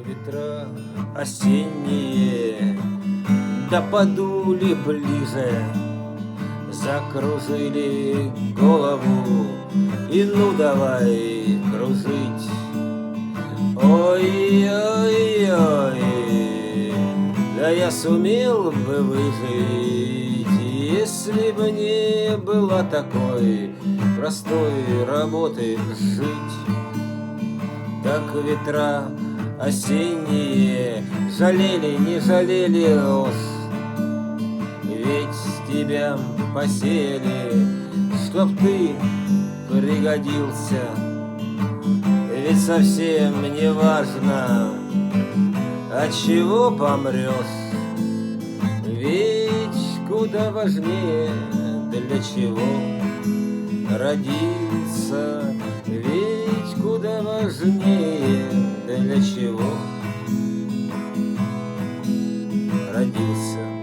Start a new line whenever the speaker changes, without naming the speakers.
ветра осенние, да подули ближе, закружили голову, и ну давай кружить. Ой-ой-ой, да я сумел бы выжить, если бы не было такой простой работы жить. Так ветра осенние жалели, не жалели роз, ведь тебя посеяли, чтоб ты пригодился. Ведь совсем не важно, от чего помрешь, ведь куда важнее, для чего родился. Ведь куда важнее, для чего родился.